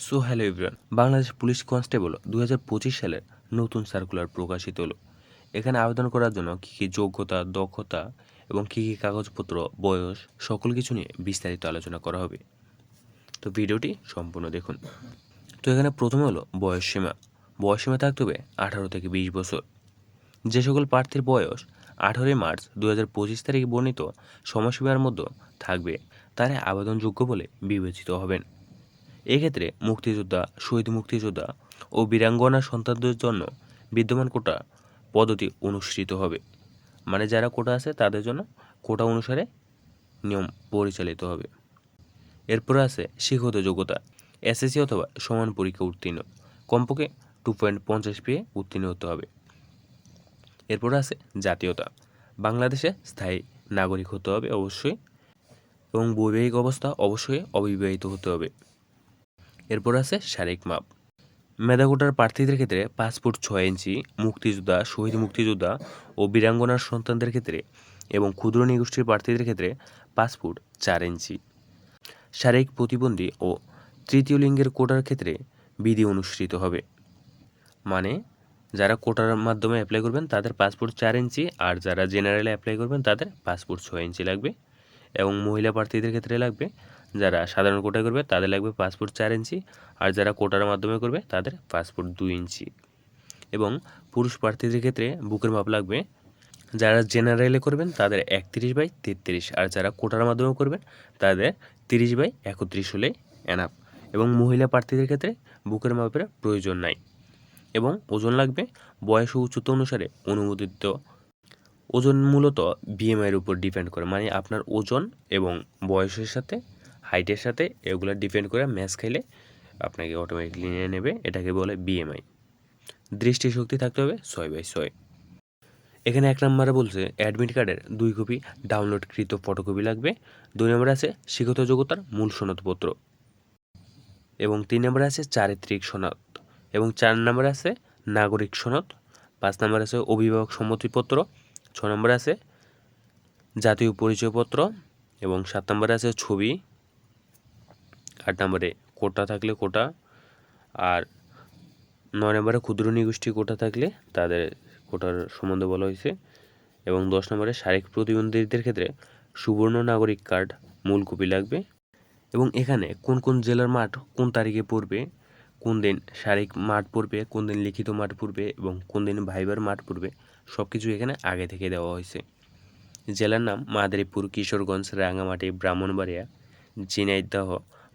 So hello everyone, Bangladesh police constable 2025 সালের নতুন circular প্রকাশিত হলো। এখানে আবেদন করার জন্য কী কী যোগ্যতা, দক্ষতা এবং কী কী কাগজপত্র, বয়স সকল কিছু নিয়ে বিস্তারিত আলোচনা করা হবে। তো ভিডিওটি সম্পূর্ণ দেখুন। তো এখানে প্রথমে হলো বয়সসীমা। বয়সসীমা থাকতে হবে 18 থেকে 20 বছর। যে সকল প্রার্থীর বয়স 18 মার্চ 2025 তারিখে বর্ণিত সময়সীমার মধ্যে থাকবে তারা আবেদনযোগ্য বলে বিবেচিত হবেন। এক্ষেত্রে মুক্তিযোদ্ধা, শহীদ মুক্তিযোদ্ধা ও বীরাঙ্গনা সন্তানদের জন্য বিদ্যমান কোটা পদ্ধতি অনুসৃত হবে। মানে যারা কোটা আছে তাদের জন্য কোটা অনুসারে নিয়ম পরিচালিত হবে। এরপর আছে শিক্ষত যোগ্যতা। এসএসসি অথবা সমান পরীক্ষা উত্তীর্ণ, কমপক্ষে 2.50 পেয়ে উত্তীর্ণ হতে হবে। এরপর আছে জাতীয়তা। বাংলাদেশে স্থায়ী নাগরিক হতে হবে অবশ্যই, এবং বৈবাহিক অবস্থা অবশ্যই অবিবাহিত হতে হবে। এরপর আছে শারীরিক মাপ। মেধা কোটার প্রার্থীদের ক্ষেত্রে 5 ফুট 6 ইঞ্চি, মুক্তিযোদ্ধা, শহীদ মুক্তিযোদ্ধা ও বীরাঙ্গনার সন্তানদের ক্ষেত্রে এবং ক্ষুদ্র নৃগোষ্ঠীর প্রার্থীদের ক্ষেত্রে 5 ফুট 4 ইঞ্চি। শারীরিক প্রতিবন্ধী ও তৃতীয় লিঙ্গের কোটার ক্ষেত্রে বিধি অনুসৃত হবে। মানে যারা কোটার মাধ্যমে অ্যাপ্লাই করবেন তাদের 5 ফুট 4 ইঞ্চি, আর যারা জেনারেলে অ্যাপ্লাই করবেন তাদের 5 ফুট 6 ইঞ্চি লাগবে। এবং মহিলা প্রার্থীদের ক্ষেত্রে লাগবে, যারা সাধারণ কোটায় করবে তাদের লাগবে 5 ফুট 4 ইঞ্চি, আর যারা কোটার মাধ্যমে করবে তাদের 5 ফুট 2 ইঞ্চি। এবং পুরুষ প্রার্থীদের ক্ষেত্রে বুকের মাপ লাগবে, যারা জেনারেলে করবেন তাদের 31/33, আর যারা কোটার মাধ্যমে করবেন তাদের 30/31 হলে এনাফ। এবং মহিলা প্রার্থীদের ক্ষেত্রে বুকের মাপের প্রয়োজন নাই। এবং ওজন লাগবে বয়স ও উচ্চতা অনুসারে অনুমোদিত। ওজন মূলত বিএমআইয়ের উপর ডিপেন্ড করে, মানে আপনার ওজন এবং বয়সের সাথে, হাইটের সাথে এগুলো ডিপেন্ড করে ম্যাচ খাইলে আপনাকে অটোমেটিকলি নিয়ে নেবে, এটাকে বলে বিএমআই। দৃষ্টিশক্তি থাকতে হবে 6/6। এখানে 1 নম্বরে বলছে অ্যাডমিট কার্ডের 2 কপি ডাউনলোডকৃত ফটোকপি লাগবে। 2 নম্বরে আছে শিক্ষত যোগ্যতার মূল সনদপত্র, এবং 3 নম্বরে আছে চারিত্রিক সনদ, এবং 4 নম্বরে আছে নাগরিক সনদ, 5 নম্বরে আছে অভিভাবক সম্মতিপত্র, 6 নম্বরে আছে জাতীয় পরিচয়পত্র, এবং 7 নম্বরে আছে ছবি, 8 নম্বরে কোটা থাকলে কোটা, আর 9 নম্বরে ক্ষুদ্র নৃগোষ্ঠী কোটা থাকলে তাদের কোটার সম্বন্ধে বলা হয়েছে, এবং 10 নম্বরে শারীরিক প্রতিবন্ধীদের ক্ষেত্রে সুবর্ণ নাগরিক কার্ড মূল কপি লাগবে। এবং এখানে কোন কোন জেলার মাঠ কোন তারিখে পড়বে, কোন দিন শারীরিক মাঠ পড়বে, কোন দিন লিখিত মাঠ পড়বে, এবং কোন দিন ভাইবার মাঠ পড়বে, সব কিছু এখানে আগে থেকে দেওয়া হয়েছে। জেলার নাম মাদারীপুর, কিশোরগঞ্জ, রাঙামাটি, ব্রাহ্মণবাড়িয়া, ঝিনাইদহ,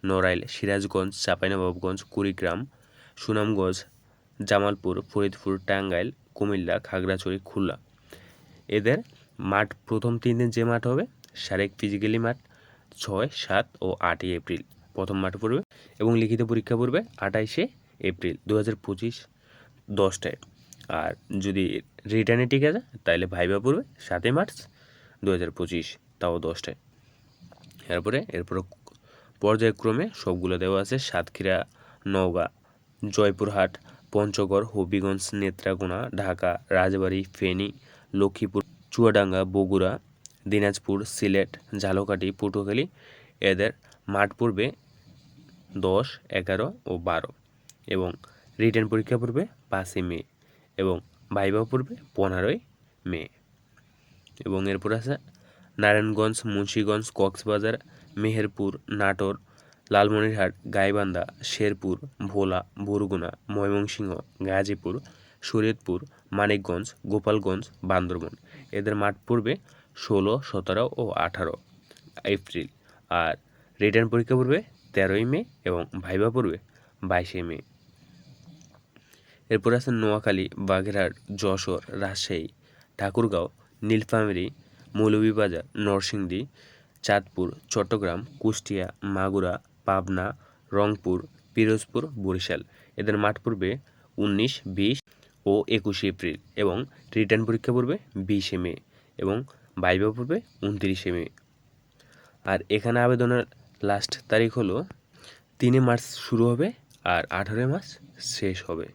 নড়াইল, সিরাজগঞ্জ, চাঁপাইনবাবগঞ্জ, কুড়িগ্রাম, সুনামগঞ্জ, জামালপুর, ফরিদপুর, টাঙ্গাইল, কুমিল্লা, খাগড়াছড়ি, খুলনা। এদের মাঠ প্রথম 3 দিন যে মাঠ হবে শারীরিক ফিজিক্যালি মাঠ 6, 7 ও 8 এপ্রিল প্রথম মাঠ পড়বে, এবং লিখিত পরীক্ষা পড়বে 28 এপ্রিল 2025 10টায়। আর যদি রিটার্নে ঠিক আছে তাহলে ভাইবা পড়বে 7 মার্চ 2025, তাও 10টায়। এরপর পর্যায়ক্রমে সবগুলো দেওয়া আছে। সাতক্ষীরা, নওগাঁ, জয়পুরহাট, পঞ্চগড়, হবিগঞ্জ, নেত্রকোনা, ঢাকা, রাজবাড়ী, ফেনী, লক্ষ্মীপুর, চুয়াডাঙ্গা, বগুড়া, দিনাজপুর, সিলেট, ঝালকাঠি, পটুয়াখালী। এদের মাঠ পড়বে 10, 11 ও 12, এবং রিটার্ন পরীক্ষা পড়বে 5 মে, এবং ভাইবা পড়বে 15 মে। এবং এরপর আছে নারায়ণগঞ্জ, মুন্সিগঞ্জ, কক্সবাজার, মেহেরপুর, নাটোর, লালমনিরহাট, গাইবান্ধা, শেরপুর, ভোলা, বরগুনা, ময়মনসিংহ, গাজীপুর, শরীয়তপুর, মানিকগঞ্জ, গোপালগঞ্জ, বান্দরবান। এদের মাঠ পড়বে 16, 17 ও 18 এপ্রিল, আর রিটার্ন পরীক্ষা পড়বে 13 মে, এবং ভাইবা পড়বে 22 মে। এরপর আছে নোয়াখালী, বাগেরহাট, যশোর, রাজশাহী, ঠাকুরগাঁও, নীলফামারী, মৌলভীবাজার, নরসিংদী, চাঁদপুর, চট্টগ্রাম, কুষ্টিয়া, মাগুরা, পাবনা, রংপুর, পিরোজপুর, বরিশাল। এদের মাঠ পড়বে 19, 20 ও 21 এপ্রিল, এবং রিটার্ন পরীক্ষা পড়বে 20 মে, এবং ভাইবা পড়বে 29 মে। আর এখানে আবেদনের লাস্ট তারিখ হলো 3 মার্চ শুরু হবে আর 18 মার্চ শেষ হবে।